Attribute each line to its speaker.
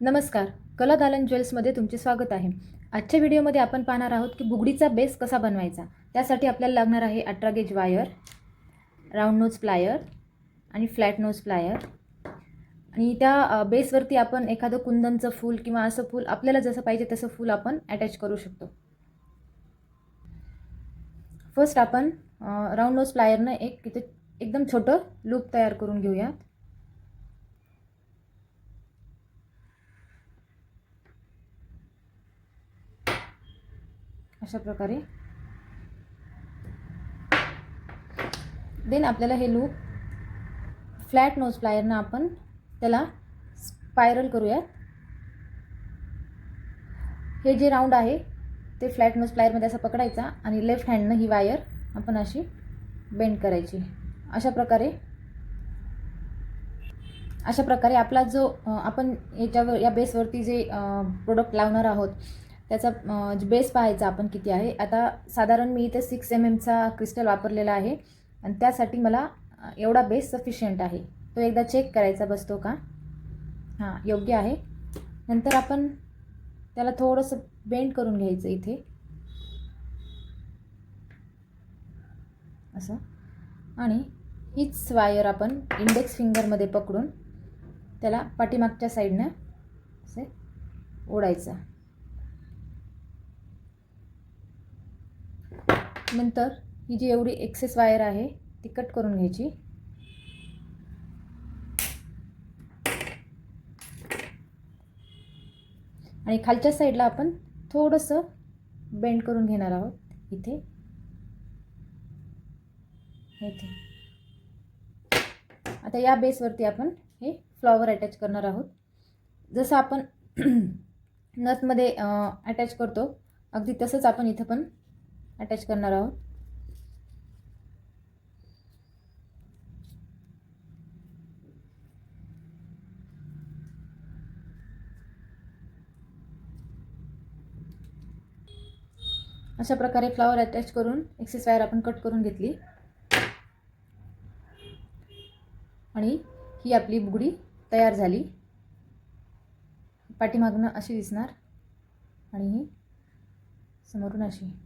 Speaker 1: नमस्कार, कला दालन ज्वेल्समध्ये तुमचे स्वागत आहे. आजच्या व्हिडिओमध्ये आपण पाहणार आहोत की बुगडीचा बेस कसा बनवायचा. त्यासाठी आपल्याला लागणार आहे 18 gauge wire, round knows plier आणि फ्लॅट नोज प्लायर. आणि त्या बेसवरती आपण एखादं कुंदनचं फूल किंवा असं फूल आपल्याला जसं पाहिजे तसं फूल आपण अटॅच करू शकतो. फर्स्ट आपण राऊंड नोज प्लायरनं इथे एकदम छोटं लूप तयार करून घेऊया. अशा प्रकारे देन आपल्याला हे लूप फ्लॅट नोज प्लायरनं आपण त्याला स्पायरल करूयात. हे जे राऊंड आहे ते फ्लॅट नोज प्लायरमध्ये असं पकडायचा आणि लेफ्ट हँडनं ही वायर आपण अशी बेंड करायची. अशा प्रकारे आपला जो आपण या बेसवरती जे प्रोडक्ट लावणार आहोत त्याचा बेस पाहायचा आपण किती आहे. आता साधारण मी इथे 6 mm क्रिस्टल वापरलेला आहे आणि त्यासाठी मला एवढा बेस सफिशियंट आहे. तो एकदा चेक करायचा बसतो का. हां, योग्य आहे. नंतर आपण त्याला थोडंसं बेंड करून घ्यायचं इथे असं, आणि हीच वायर आपण इंडेक्स फिंगरमध्ये पकडून त्याला पाठीमागच्या साईडनं असे ओढायचं. नंतर ही जी एवढी एक्सेस वायर आहे ती कट करून घ्यायची आणि खालच्या साईडला आपण थोडंसं बेंड करून घेणार आहोत इथे. आता या बेसवरती आपण हे फ्लॉवर अटॅच करणार आहोत. जसं आपण नथमध्ये अटॅच करतो अगदी तसंच आपण इथं पण अटॅच करणार आहोत. अशा प्रकारे फ्लॉवर अटॅच करून एक्सेस वायर आपण कट करून घेतली आणि ही आपली बुगडी तयार झाली. पाठीमागनं अशी दिसणार आणि ही समोरून अशी.